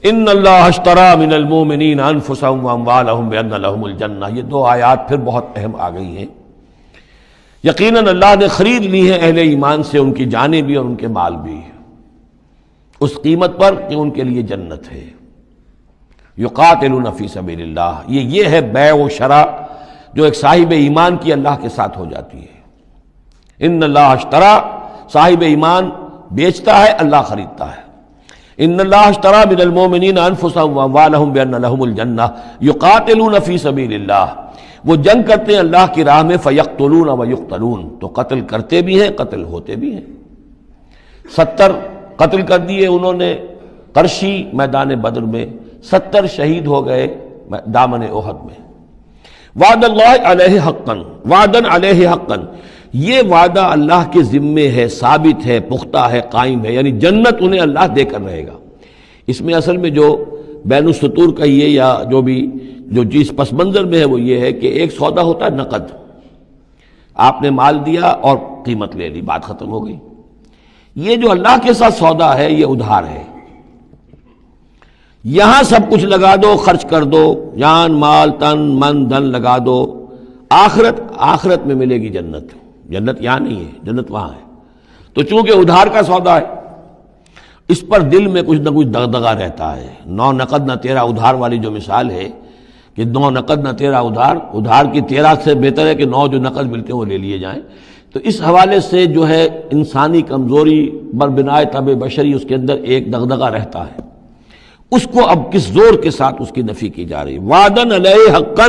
ان اللہ اشتری من المؤمنین انفسهم واموالهم بان لهم الجنہ، یہ دو آیات پھر بہت اہم آ گئی ہیں۔ یقیناً اللہ نے خرید لی ہے اہل ایمان سے ان کی جانیں بھی اور ان کے مال بھی، اس قیمت پر کہ ان کے لیے جنت ہے۔ یقاتلون فی سبیل اللہ، یہ ہے بیع و شراء جو ایک صاحب ایمان کی اللہ کے ساتھ ہو جاتی ہے۔ ان اللہ اشتری، صاحب ایمان بیچتا ہے، اللہ خریدتا ہے۔ ان اللہ اشتری من المؤمنین انفسهم واموالهم بان لهم الجنہ یقاتلون فی سبیل اللہ، وہ جنگ کرتے ہیں اللہ کی راہ میں، فیقتلون ویقتلون، تو قتل کرتے بھی ہیں قتل ہوتے بھی ہیں۔ 70 قتل کر دیے انہوں نے قرشی میدان بدر میں، 70 شہید ہو گئے دامن احد میں۔ وعد اللہ علیہ حقا، وعدن علیہ حقا، یہ وعدہ اللہ کے ذمے ہے، ثابت ہے، پختہ ہے، قائم ہے، یعنی جنت انہیں اللہ دے کر رہے گا۔ اس میں اصل میں جو بین السطور کہیے یا جو بھی جو چیز پس منظر میں ہے وہ یہ ہے کہ ایک سودا ہوتا ہے نقد، آپ نے مال دیا اور قیمت لے لی، بات ختم ہو گئی۔ یہ جو اللہ کے ساتھ سودا ہے یہ ادھار ہے، یہاں سب کچھ لگا دو، خرچ کر دو، جان مال تن من دھن لگا دو، آخرت میں ملے گی جنت۔ جنت یہاں نہیں ہے، جنت وہاں ہے۔ تو چونکہ ادھار کا سودا ہے، اس پر دل میں کچھ نہ کچھ دغدغہ رہتا ہے۔ نو نقد نہ تیرا ادھار والی جو مثال ہے کہ 9 نقد نہ تیرا ادھار، ادھار کی 13 سے بہتر ہے کہ 9 جو نقد ملتے ہیں وہ لے لیے جائیں۔ تو اس حوالے سے جو ہے انسانی کمزوری بر بنائے طبع بشری اس کے اندر ایک دغدغہ رہتا ہے، اس کو اب کس زور کے ساتھ اس کی نفی کی جا رہی ہے۔ وعدن علیہ حقا،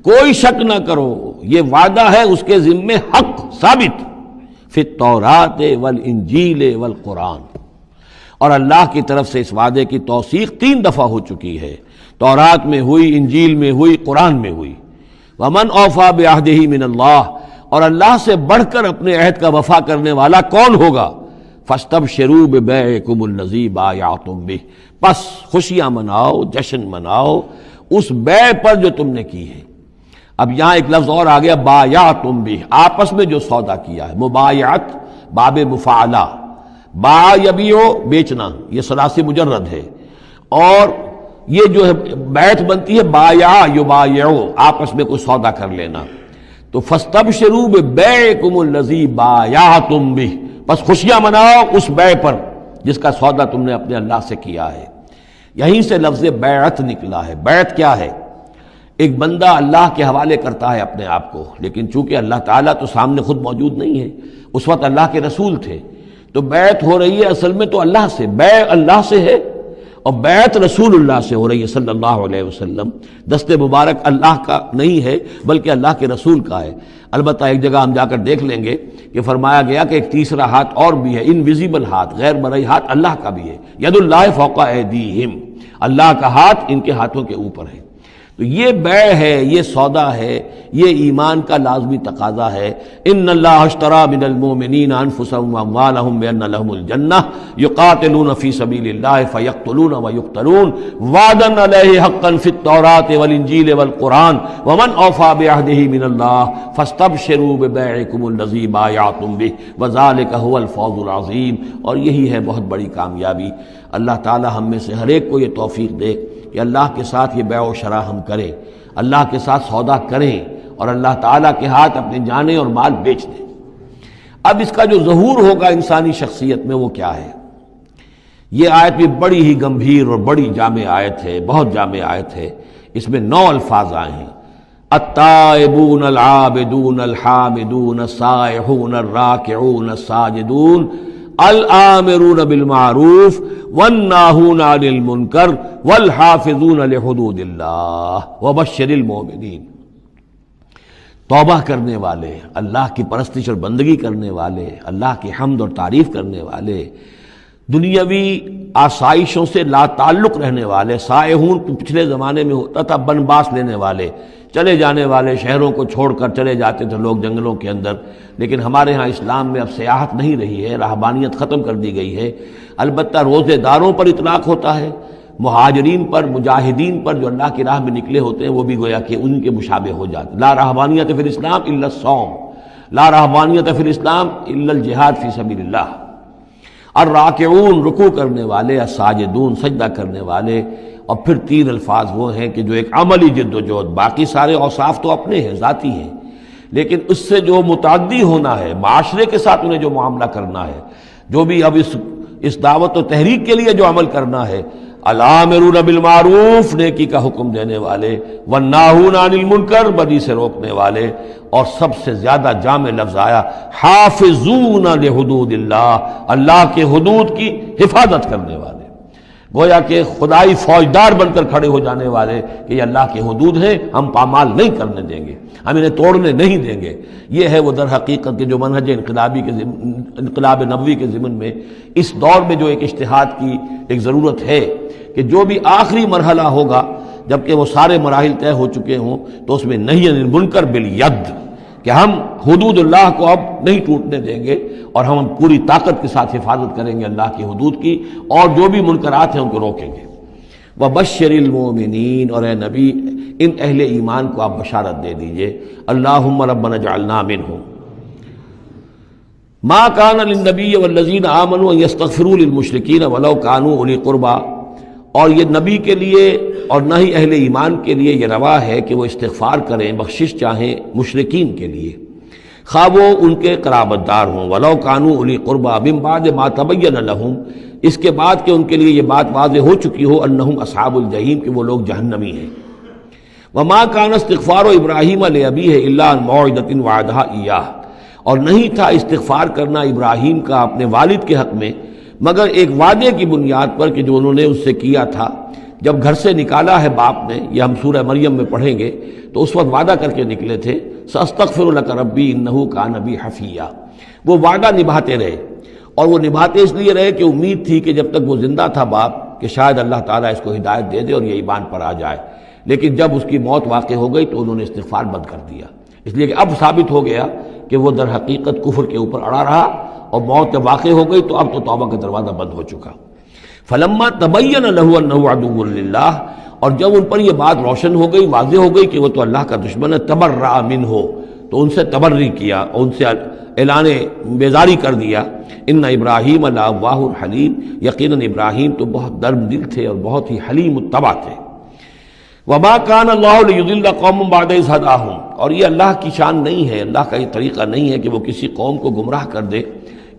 کوئی شک نہ کرو یہ وعدہ ہے اس کے ذمے حق ثابت، فی التوراۃ والانجیل والقرآن، اور اللہ کی طرف سے اس وعدے کی توثیق 3 دفعہ ہو چکی ہے، تورات میں ہوئی، انجیل میں ہوئی، قرآن میں ہوئی۔ ومن اوفی بعہدہ من اللہ، اور اللہ سے بڑھ کر اپنے عہد کا وفا کرنے والا کون ہوگا؟ فاستبشروا ببیعکم الذی بایعتم بہ، پس خوشیاں مناؤ، جشن مناؤ اس بیع پر جو تم نے کی ہے۔ اب یہاں ایک لفظ اور آ گیا، بایعتم بہ، آپس میں جو سودا کیا ہے۔ مبایعت باب مفاعلہ، باع یبیع بیچنا، یہ ثلاثی مجرد ہے، اور یہ جو ہے بیعت بنتی ہے بایع یبایع، آپس میں کوئی سودا کر لینا۔ تو فاستبشروا ببیعکم الذی بایعتم بہ، بس خوشیاں مناؤ اس بیع پر جس کا سودا تم نے اپنے اللہ سے کیا ہے۔ یہیں سے لفظ بیعت نکلا ہے۔ بیعت کیا ہے؟ ایک بندہ اللہ کے حوالے کرتا ہے اپنے آپ کو، لیکن چونکہ اللہ تعالیٰ تو سامنے خود موجود نہیں ہے، اس وقت اللہ کے رسول تھے، تو بیعت ہو رہی ہے اصل میں تو اللہ سے، بیع اللہ سے ہے اور بیعت رسول اللہ سے ہو رہی ہے صلی اللہ علیہ وسلم۔ دست مبارک اللہ کا نہیں ہے بلکہ اللہ کے رسول کا ہے۔ البتہ ایک جگہ ہم جا کر دیکھ لیں گے کہ فرمایا گیا کہ ایک تیسرا ہاتھ اور بھی ہے، انویزیبل ہاتھ، غیر مرئی ہاتھ اللہ کا بھی ہے، ید اللہ فوق ایدیہم، اللہ کا ہاتھ ان کے ہاتھوں کے اوپر ہے۔ تو یہ بیع ہے، یہ سودا ہے، یہ ایمان کا لازمی تقاضا ہے۔ ان اللہ اشتری من المؤمنین انفسهم واموالهم بان لهم الجنہ یقاتلون فی سبیل اللہ فیقتلون ویقتلون وعدا علیہ حقا فی التوراۃ والانجیل والقرآن ومن اوفی بعہدہ من اللہ فاستبشروا ببیعکم الذی بایعتم بہ وذلک هو الفوز العظیم۔ اور یہی ہے بہت بڑی کامیابی۔ اللہ تعالی ہم میں سے ہر ایک کو یہ توفیق دے کہ اللہ کے ساتھ یہ بیع و شراء ہم کریں، اللہ کے ساتھ سودا کریں اور اللہ تعالیٰ کے ہاتھ اپنے جانیں اور مال بیچ دیں۔ اب اس کا جو ظہور ہوگا انسانی شخصیت میں وہ کیا ہے؟ یہ آیت بھی بڑی ہی گمبھیر اور بڑی جامع آیت ہے، بہت جامع آیت ہے۔ اس میں 9 الفاظ آئے ہیں، التائبون العابدون الحامدون السائحون الراکعون الساجدون الآمرون بالمعروف والناہون عن المنکر والحافظون لحدود اللہ وبشر المؤمنین۔ توبہ کرنے والے، اللہ کی پرستش اور بندگی کرنے والے، اللہ کی حمد اور تعریف کرنے والے، دنیاوی آسائشوں سے لا تعلق رہنے والے، سائحون پچھلے زمانے میں ہوتا تھا بنباس لینے والے، چلے جانے والے، شہروں کو چھوڑ کر چلے جاتے تھے لوگ جنگلوں کے اندر، لیکن ہمارے ہاں اسلام میں اب سیاحت نہیں رہی ہے، رہبانیت ختم کر دی گئی ہے۔ البتہ روزے داروں پر اطلاق ہوتا ہے، مہاجرین پر، مجاہدین پر جو اللہ کی راہ میں نکلے ہوتے ہیں وہ بھی گویا کہ ان کے مشابہ ہو جاتے۔ لا رہبانیت فی الاسلام الا الصوم، لا رہبانیت فی الاسلام الا الجہاد فی سبیل اللہ۔ الراکعون رکوع کرنے والے، الساجدون سجدہ کرنے والے، اور پھر تین الفاظ وہ ہیں کہ جو ایک عملی جد و جہد، باقی سارے اوصاف تو اپنے ہیں، ذاتی ہیں، لیکن اس سے جو متعدی ہونا ہے، معاشرے کے ساتھ انہیں جو معاملہ کرنا ہے، جو بھی اب اس دعوت و تحریک کے لیے جو عمل کرنا ہے، الامرون بالمعروف نیکی کا حکم دینے والے، والناہون عن المنکر بدی سے روکنے والے، اور سب سے زیادہ جامع لفظ آیا حافظون لحدود اللہ، اللہ کے حدود کی حفاظت کرنے والے، گویا کہ خدائی فوجدار بن کر کھڑے ہو جانے والے کہ یہ اللہ کے حدود ہیں، ہم پامال نہیں کرنے دیں گے، ہم انہیں توڑنے نہیں دیں گے۔ یہ ہے وہ در حقیقت کے جو منہج انقلاب نبوی کے ضمن میں اس دور میں جو ایک اجتہاد کی ایک ضرورت ہے کہ جو بھی آخری مرحلہ ہوگا جبکہ وہ سارے مراحل طے ہو چکے ہوں تو اس میں نہی عن المنکر بالید، کہ ہم حدود اللہ کو اب نہیں ٹوٹنے دیں گے اور ہم پوری طاقت کے ساتھ حفاظت کریں گے اللہ کی حدود کی، اور جو بھی منکرات ہیں ان کو روکیں گے۔ وَبَشِّرِ الْمُؤْمِنِينَ، اور اے نبی ان اہل ایمان کو آپ بشارت دے دیجئے، اللہم ربنا اجعلنا منہم۔ ما کان للنبی والذین آمنوا ان یستغفروا للمشرکین ولو کانوا اولی قربی، اور یہ نبی کے لیے اور نہ ہی اہل ایمان کے لیے یہ روا ہے کہ وہ استغفار کریں، بخشش چاہیں مشرکین کے لیے، خواہ وہ ان کے قرابت دار ہوں، ولو کانوا اولی قربی من بعد ما تبین لہم، اس کے بعد کہ ان کے لیے یہ بات واضح ہو چکی ہو انہم اصحاب الجحیم، کہ وہ لوگ جہنمی ہیں۔ وما کان استغفار ابراہیم لابیہ الا عن موعدۃ وعدہا ایاہ، اور نہیں تھا استغفار کرنا ابراہیم کا اپنے والد کے حق میں مگر ایک وعدے کی بنیاد پر کہ جو انہوں نے اس سے کیا تھا جب گھر سے نکالا ہے باپ نے، یہ ہم سورہ مریم میں پڑھیں گے، تو اس وقت وعدہ کر کے نکلے تھے ساستغفر لک ربی انہ کان بی حفیہ، وہ وعدہ نبھاتے رہے، اور وہ نبھاتے اس لیے رہے کہ امید تھی کہ جب تک وہ زندہ تھا باپ کہ شاید اللہ تعالیٰ اس کو ہدایت دے دے اور یہ ایمان پر آ جائے، لیکن جب اس کی موت واقع ہو گئی تو انہوں نے استغفار بند کر دیا، اس لیے کہ اب ثابت ہو گیا کہ وہ در حقیقت کفر کے اوپر اڑا رہا، اور موت جب واقع ہو گئی تو اب تو توبہ کا دروازہ بند ہو چکا۔ فلما تبین لہ انہ عدو للہ، اور جب ان پر یہ بات روشن ہو گئی، واضح ہو گئی کہ وہ تو اللہ کا دشمن ہے، تبرأ منہ، تو ان سے تبری کیا، ان سے اعلان بیزاری کر دیا۔ ان ابراہیم لأواہ حلیم، یقیناً ابراہیم تو بہت نرم دل تھے اور بہت ہی حلیم الطبع تھے۔ وما کان اللہ لیضل قوما بعد اذ ھداھم، اور یہ اللہ کی شان نہیں ہے، اللہ کا یہ طریقہ نہیں ہے کہ وہ کسی قوم کو گمراہ کر دے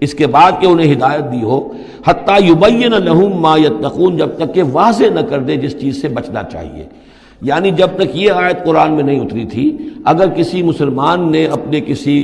اس کے بعد کہ انہیں ہدایت دی ہو، حتی یبین لہم ما یتقون، جب تک کہ واضح نہ کر دے جس چیز سے بچنا چاہیے۔ یعنی جب تک یہ آیت قرآن میں نہیں اتری تھی، اگر کسی مسلمان نے اپنے کسی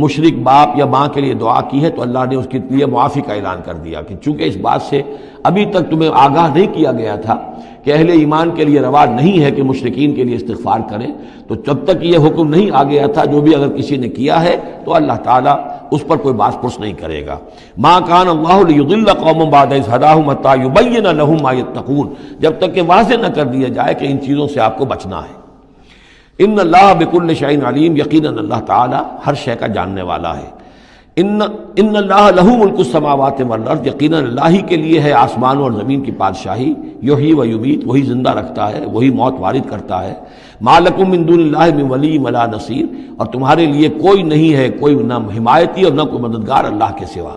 مشرک باپ یا ماں کے لیے دعا کی ہے تو اللہ نے اس کے لیے معافی کا اعلان کر دیا کہ چونکہ اس بات سے ابھی تک تمہیں آگاہ نہیں کیا گیا تھا کہ اہل ایمان کے لیے روا نہیں ہے کہ مشرکین کے لیے استغفار کریں، تو جب تک یہ حکم نہیں آ گیا تھا جو بھی اگر کسی نے کیا ہے تو اللہ تعالیٰ اس پر کوئی باس پرس نہیں کرے گا۔ ما کان اللہ لیضل قوما بعد اذ ھداھم حتی یبین لہم ما یتقون، جب تک کہ واضح نہ کر دیا جائے کہ ان چیزوں سے آپ کو بچنا ہے۔ ان اللہ بکل شیء علیم، یقیناً اللہ تعالیٰ ہر شے کا جاننے والا ہے۔ ان اللہ لہ ملک السماوات والارض، یقیناً اللہ ہی کے لیے ہے آسمان اور زمین کی بادشاہی، یحیی و یمیت، وہی زندہ رکھتا ہے، وہی موت وارد کرتا ہے۔ ما لکم من دون اللہ من ولی ولا نصیر، اور تمہارے لیے کوئی نہیں ہے، کوئی نہ حمایتی اور نہ کوئی مددگار اللہ کے سوا۔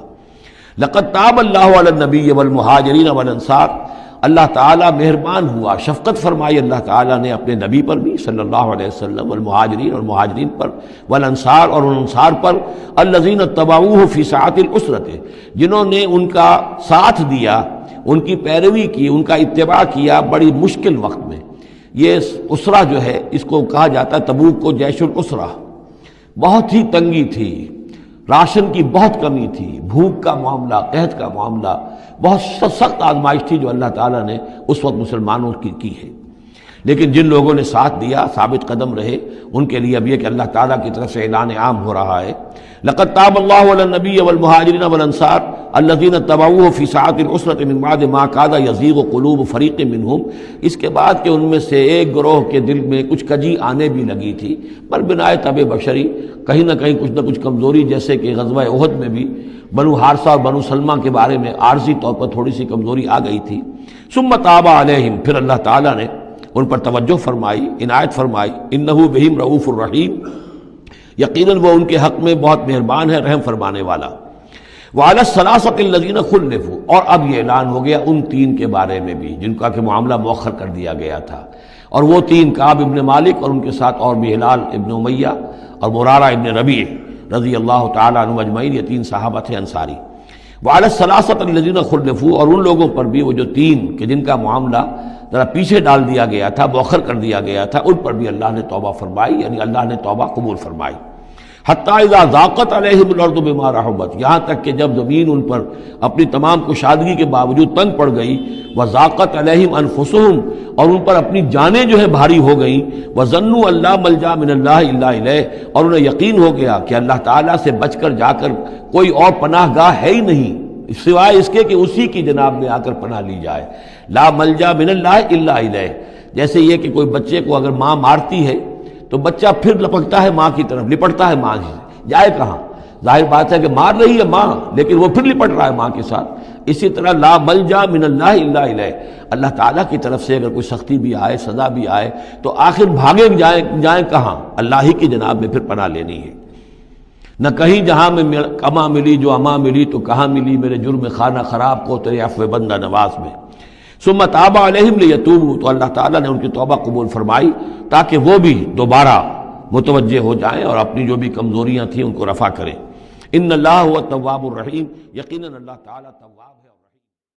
لقد تاب اللہ علی النبی والمہاجرین والانصار، اللہ تعالیٰ مہربان ہوا، شفقت فرمائی اللہ تعالیٰ نے اپنے نبی پر بھی صلی اللہ علیہ وسلم، والمہاجرین اور مہاجرین پر، والانصار اور ان انصار پر، الذین اتبعوہ فی ساعۃ العسرۃ، جنہوں نے ان کا ساتھ دیا، ان کی پیروی کی، ان کا اتباع کیا بڑی مشکل وقت میں۔ یہ اسرہ جو ہے اس کو کہا جاتا ہے تبوک کو جیش الاسرہ، بہت ہی تنگی تھی، راشن کی بہت کمی تھی، بھوک کا معاملہ، قحط کا معاملہ، بہت سخت آزمائش تھی جو اللہ تعالیٰ نے اس وقت مسلمانوں کی ہے، لیکن جن لوگوں نے ساتھ دیا، ثابت قدم رہے، ان کے لیے اب یہ کہ اللہ تعالیٰ کی طرف سے اعلان عام ہو رہا ہے۔ لقد تاب اللہ علی النبی والمہاجرین والانصار الذین اتبعوہ فی ساعۃ العسرۃ من بعد ما کاد یزیغ قلوب فریق منہم، اس کے بعد کہ ان میں سے ایک گروہ کے دل میں کچھ کجی آنے بھی لگی تھی، پر بنائے طبع بشری، کہیں نہ کہیں کچھ نہ کچھ کمزوری، جیسے کہ غزوہ احد میں بھی بنو حارثہ اور بنو سلمہ کے بارے میں عارضی طور پر تھوڑی سی کمزوری آ گئی تھی۔ ثم تاب علیہم، پھر اللہ تعالیٰ نے ان پر توجہ فرمائی، عنایت فرمائی، انہ بہم رؤوف الرحیم، یقیناً وہ ان کے حق میں بہت مہربان ہے، رحم فرمانے والا۔ وعلی الثلاثۃ الذین خلفوا، اور اب یہ اعلان ہو گیا ان تین کے بارے میں بھی جن کا کہ معاملہ مؤخر کر دیا گیا تھا، اور وہ تین کعب ابن مالک اور ان کے ساتھ اور بھی ہلال ابن امیہ اور مرارہ ابن ربیع رضی اللہ تعالیٰ عنہم اجمعین، یہ تین صحابہ تھے انصاری۔ وعلی الثلاثۃ الذین خلفوا، اور ان لوگوں پر بھی وہ جو تین کہ جن کا معاملہ ذرا پیچھے ڈال دیا گیا تھا، مؤخر کر دیا گیا تھا، ان پر بھی اللہ نے توبہ فرمائی، یعنی اللہ نے توبہ قبول فرمائی۔ حتیٰ اذا ضاقت علیہم الارض بما رحبت، یہاں تک کہ جب زمین ان پر اپنی تمام کشادگی کے باوجود تنگ پڑ گئی، وضاقت علیہم انفسہم، اور ان پر اپنی جانیں جو ہے بھاری ہو گئیں، وظنوا ان لا ملجا من اللہ الا الیہ، اور انہیں یقین ہو گیا کہ اللہ تعالیٰ سے بچ کر جا کر کوئی اور پناہ گاہ ہے ہی نہیں سوائے اس کے کہ اسی کی جناب میں آ کر پناہ لی جائے۔ لا ملجا من اللہ الا الیہ، جیسے یہ کہ کوئی بچے کو اگر ماں مارتی ہے تو بچہ پھر لپکتا ہے ماں کی طرف، لپٹتا ہے ماں سے، جائے کہاں؟ ظاہر بات ہے کہ مار رہی ہے ماں لیکن وہ پھر لپٹ رہا ہے ماں کے ساتھ۔ اسی طرح لا ملجا من اللہ الا الیہ، اللہ تعالیٰ کی طرف سے اگر کوئی سختی بھی آئے، سزا بھی آئے، تو آخر بھاگے جائیں کہاں؟ اللہ ہی کی جناب میں پھر پناہ لینی ہے۔ نہ کہیں جہاں میں کما ملی جو اما ملی، تو کہاں ملی میرے جرم خانہ خراب کو تیرے عفو بندہ نواز میں۔ ثم تاب علیہم لیتوبوا، تو اللہ تعالیٰ نے ان کی توبہ قبول فرمائی تاکہ وہ بھی دوبارہ متوجہ ہو جائیں اور اپنی جو بھی کمزوریاں تھیں ان کو رفع کریں۔ ان اللہ هو التواب الرحیم، یقیناً اللہ تعالیٰ تواب ہے۔